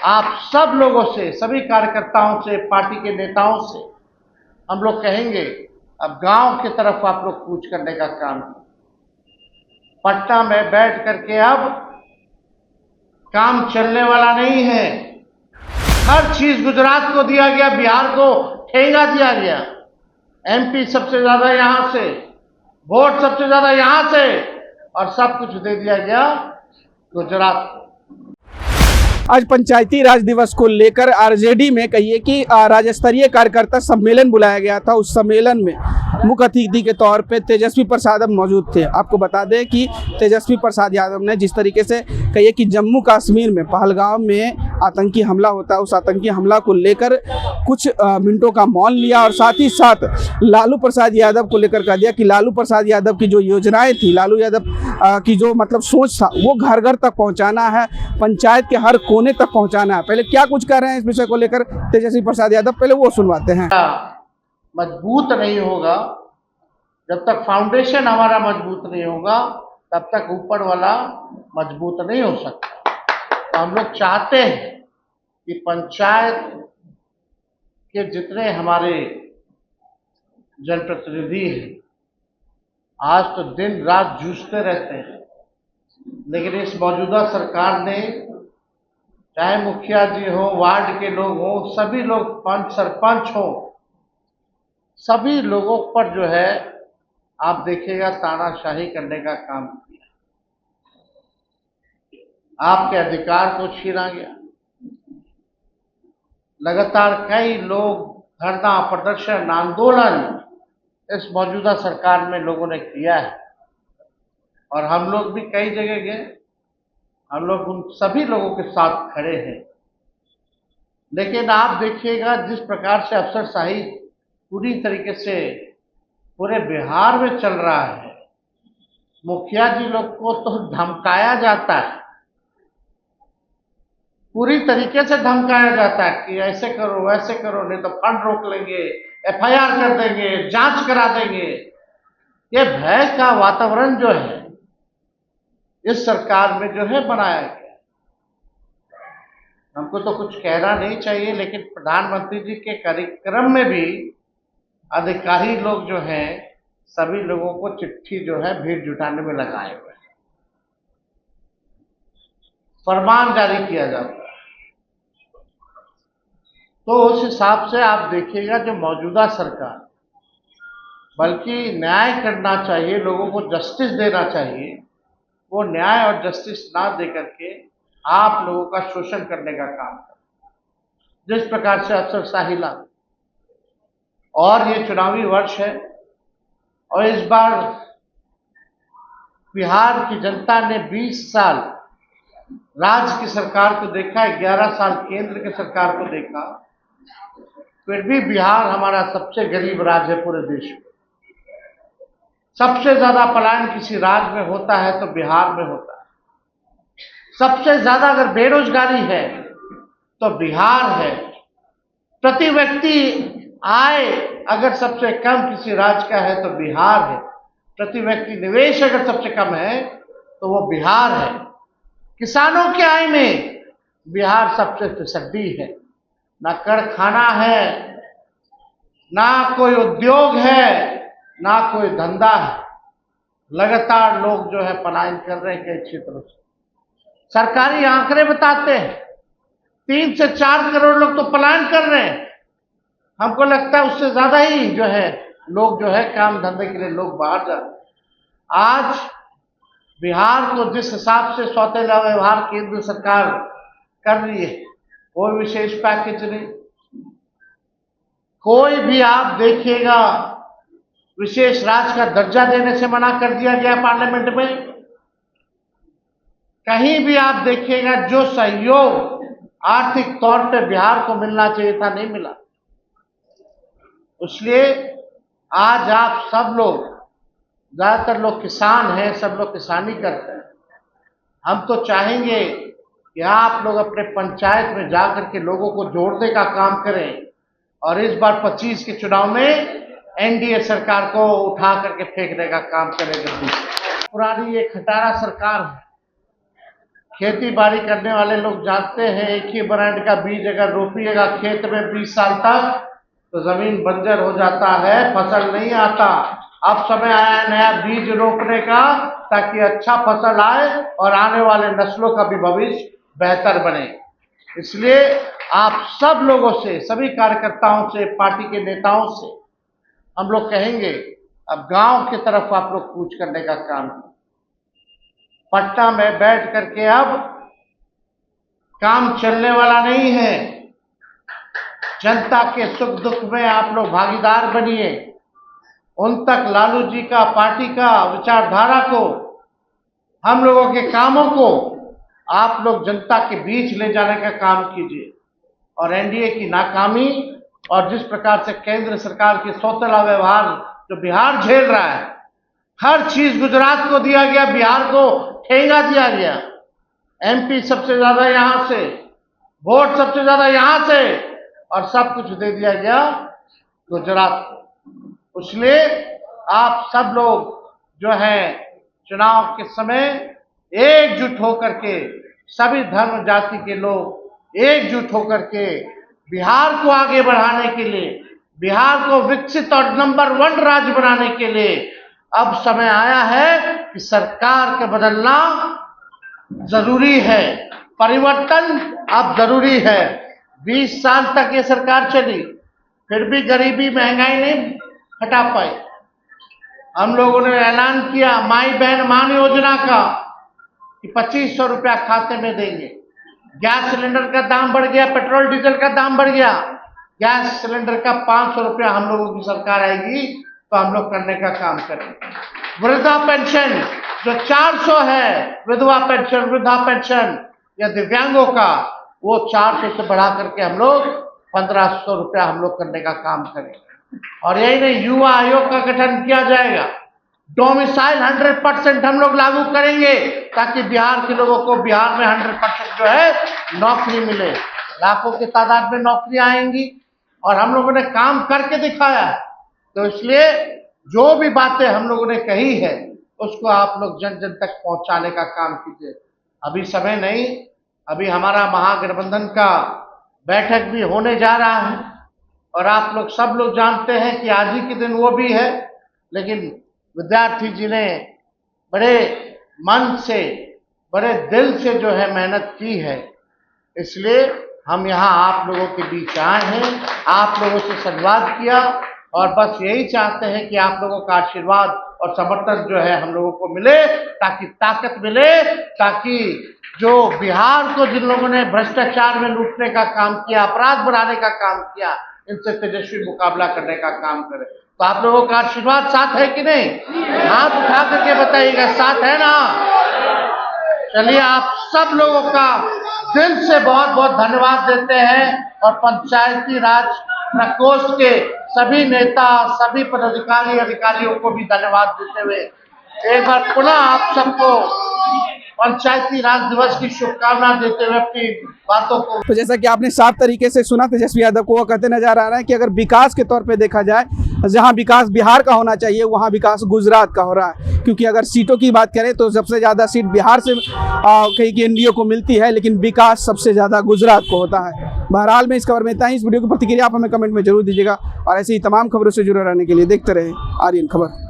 आप सब लोगों से, सभी कार्यकर्ताओं से, पार्टी के नेताओं से हम लोग कहेंगे, अब गांव की तरफ आप लोग कूच करने का काम करें। पटना में बैठ करके अब काम चलने वाला नहीं है। हर चीज गुजरात को दिया गया, बिहार को ठेंगा दिया गया। एमपी सबसे ज्यादा यहां से, वोट सबसे ज्यादा यहां से, और सब कुछ दे दिया गया गुजरात को। आज पंचायती राज दिवस को लेकर आरजेडी में कहिए कि राज्य स्तरीय कार्यकर्ता सम्मेलन बुलाया गया था। उस सम्मेलन में मुख्य अतिथि के तौर पे तेजस्वी प्रसाद मौजूद थे। आपको बता दें कि तेजस्वी प्रसाद यादव ने जिस तरीके से कहिए कि जम्मू कश्मीर में पहलगाम में आतंकी हमला होता है, उस आतंकी हमला को लेकर कुछ मिनटों का मौन लिया और साथ ही साथ लालू प्रसाद यादव को लेकर कह दिया कि लालू प्रसाद यादव की जो योजनाएं थी, लालू यादव की जो मतलब सोच था, वो घर घर तक पहुंचाना है, पंचायत के हर कोने तक पहुंचाना है। पहले क्या कुछ कह रहे हैं इस विषय को लेकर तेजस्वी प्रसाद यादव, पहले वो सुनवाते हैं। मजबूत नहीं होगा, जब तक फाउंडेशन हमारा मजबूत नहीं होगा तब तक ऊपर वाला मजबूत नहीं हो सकता। तो हम लोग चाहते हैं कि पंचायत के जितने हमारे जनप्रतिनिधि हैं, आज तो दिन रात जूझते रहते हैं, लेकिन इस मौजूदा सरकार ने, चाहे मुखिया जी हो, वार्ड के लोग हो, सभी लोग, पंच सरपंच हो, सभी लोगों पर जो है आप देखिएगा तानाशाही करने का काम किया। आपके अधिकार को छीना गया। लगातार कई लोग धरना, प्रदर्शन, आंदोलन इस मौजूदा सरकार में लोगों ने किया है, और हम लोग भी कई जगह गए। हम लोग उन सभी लोगों के साथ खड़े हैं। लेकिन आप देखिएगा जिस प्रकार से अफसरशाही पूरी तरीके से पूरे बिहार में चल रहा है, मुखिया जी लोग को तो धमकाया जाता है, पूरी तरीके से धमकाया जाता है कि ऐसे करो, वैसे करो, नहीं तो फंड रोक लेंगे, एफआईआर कर देंगे, जांच करा देंगे। ये भय का वातावरण जो है इस सरकार में जो है बनाया गया। हमको तो कुछ कहना नहीं चाहिए, लेकिन प्रधानमंत्री जी के कार्यक्रम में भी अधिकारी लोग जो हैं, सभी लोगों को चिट्ठी जो है भीड़ जुटाने में लगाए हुए हैं। फरमान जारी किया जाता है। तो उस हिसाब से आप देखिएगा जो मौजूदा सरकार, बल्कि न्याय करना चाहिए, लोगों को जस्टिस देना चाहिए, वो न्याय और जस्टिस ना दे करके आप लोगों का शोषण करने का काम कर, जिस प्रकार से अफसरशाही लागू। और ये चुनावी वर्ष है, और इस बार बिहार की जनता ने 20 साल राज्य की सरकार को देखा, 11 साल केंद्र की सरकार को देखा, फिर भी बिहार हमारा सबसे गरीब राज्य है पूरे देश में। सबसे ज्यादा पलायन किसी राज्य में होता है तो बिहार में होता है। सबसे ज्यादा अगर बेरोजगारी है तो बिहार है। प्रति व्यक्ति आय अगर सबसे कम किसी राज्य का है तो बिहार है। प्रति व्यक्ति निवेश अगर सबसे कम है तो वो बिहार है। किसानों की आय में बिहार सबसे फिसड्डी है। ना कारखाना है, ना कोई उद्योग है, ना कोई धंधा है। लगातार लोग जो है पलायन कर रहे हैं कई क्षेत्रों से। सरकारी आंकड़े बताते हैं 3 से 4 करोड़ लोग तो पलायन कर रहे हैं। हमको लगता है उससे ज्यादा ही जो है लोग जो है काम धंधे के लिए लोग बाहर जा रहे हैं। आज बिहार को जिस हिसाब से सौतेला व्यवहार केंद्र सरकार कर रही है, कोई विशेष पैकेज नहीं, कोई भी आप देखिएगा विशेष राज्य का दर्जा देने से मना कर दिया गया पार्लियामेंट में। कहीं भी आप देखिएगा जो सहयोग आर्थिक तौर पे बिहार को मिलना चाहिए था, नहीं मिला। इसलिए आज आप सब लोग, ज्यादातर लोग किसान हैं, सब लोग किसानी करते हैं। हम तो चाहेंगे कि आप लोग अपने पंचायत में जाकर के लोगों को जोड़ने का काम करें, और इस बार 25 के चुनाव में एनडीए सरकार को उठा करके फेंकने का काम करेंगे। पुरानी ये खटारा सरकार है, खेती बाड़ी करने वाले लोग जानते हैं, एक ही ब्रांड का बीज अगर रोपिएगा खेत में 20 साल तक तो जमीन बंजर हो जाता है, फसल नहीं आता। अब समय आया है नया बीज रोपने का, ताकि अच्छा फसल आए और आने वाले नस्लों का भी भविष्य बेहतर बने। इसलिए आप सब लोगों से, सभी कार्यकर्ताओं से, पार्टी के नेताओं से हम लोग कहेंगे, अब गांव की तरफ आप लोग कूच करने का काम करें। पटना में बैठ करके अब काम चलने वाला नहीं है। जनता के सुख दुख में आप लोग भागीदार बनिए। उन तक लालू जी का, पार्टी का विचारधारा को, हम लोगों के कामों को आप लोग जनता के बीच ले जाने का काम कीजिए। और एनडीए की नाकामी और जिस प्रकार से केंद्र सरकार की सौतेला व्यवहार जो बिहार झेल रहा है, हर चीज गुजरात को दिया गया, बिहार को ठेंगा दिया गया। एमपी सबसे ज्यादा यहां से, वोट सबसे ज्यादा यहां से, और सब कुछ दे दिया गया गुजरात को। इसलिए आप सब लोग जो है चुनाव के समय एकजुट होकर के, सभी धर्म जाति के लोग एकजुट होकर के बिहार को आगे बढ़ाने के लिए, बिहार को विकसित और नंबर 1 राज्य बनाने के लिए अब समय आया है कि सरकार के बदलना जरूरी है। परिवर्तन अब जरूरी है। 20 साल तक ये सरकार चली, फिर भी गरीबी महंगाई नहीं हटा पाई। हम लोगों ने ऐलान किया माई बहन मान योजना का कि 2500 रुपया खाते में देंगे। गैस सिलेंडर का दाम बढ़ गया, पेट्रोल डीजल का दाम बढ़ गया। गैस सिलेंडर का 500 रुपया हम लोगों की सरकार आएगी तो हम लोग करने का काम करेंगे। वृद्धा पेंशन जो 400 है, विधवा पेंशन, वृद्धा पेंशन या दिव्यांगों का, वो 400 से बढ़ा करके हम लोग 1500 रुपया हम लोग करने का काम करेंगे। और यही नहीं, युवा आयोग का गठन किया जाएगा। डोमिसाइल 100% हम लोग लागू करेंगे, ताकि बिहार के लोगों को बिहार में 100% जो है नौकरी मिले। लाखों की तादाद में नौकरियां आएंगी और हम लोगों ने काम करके दिखाया। तो इसलिए जो भी बातें हम लोगों ने कही है उसको आप लोग जन जन तक पहुंचाने का काम कीजिए। अभी समय नहीं, अभी हमारा महागठबंधन का बैठक भी होने जा रहा है और आप लोग सब लोग जानते हैं कि आज ही के दिन वो भी है। लेकिन विद्यार्थी जी ने बड़े मन से, बड़े दिल से जो है मेहनत की है, इसलिए हम यहाँ आप लोगों के बीच आए हैं, आप लोगों से संवाद किया और बस यही चाहते हैं कि आप लोगों का आशीर्वाद और समर्थन जो है हम लोगों को मिले, ताकि ताकत मिले, ताकि जो बिहार को जिन लोगों ने भ्रष्टाचार में लूटने का काम किया, अपराध बढ़ाने का काम किया, इनसे तेजस्वी मुकाबला करने का काम करे। तो आप लोगों का आशीर्वाद साथ है कि नहीं? हाथ उठा करके बताइएगा, साथ है ना? चलिए, आप सब लोगों का दिल से बहुत बहुत धन्यवाद देते हैं और पंचायती राज प्रकोष्ठ के सभी नेता, सभी पदाधिकारी, अधिकारियों को भी धन्यवाद देते हुए एक बार पुनः आप सबको पंचायती राज दिवस की शुभकामना देते हुए अपनी बातों को। तो जैसा कि आपने साफ तरीके से सुना तेजस्वी यादव को, वो कहते नजर आ रहा है कि अगर विकास के तौर पे देखा जाए, जहां विकास बिहार का होना चाहिए वहां विकास गुजरात का हो रहा है। क्योंकि अगर सीटों की बात करें तो सबसे ज़्यादा सीट बिहार से कहीं की एनडीए को मिलती है, लेकिन विकास सबसे ज़्यादा गुजरात को होता है। बहरहाल में इस खबर में इतना ही। इस वीडियो की प्रतिक्रिया आप हमें कमेंट में जरूर दीजिएगा और ऐसी ही तमाम खबरों से जुड़े रहने के लिए देखते रहे आर्यन खबर।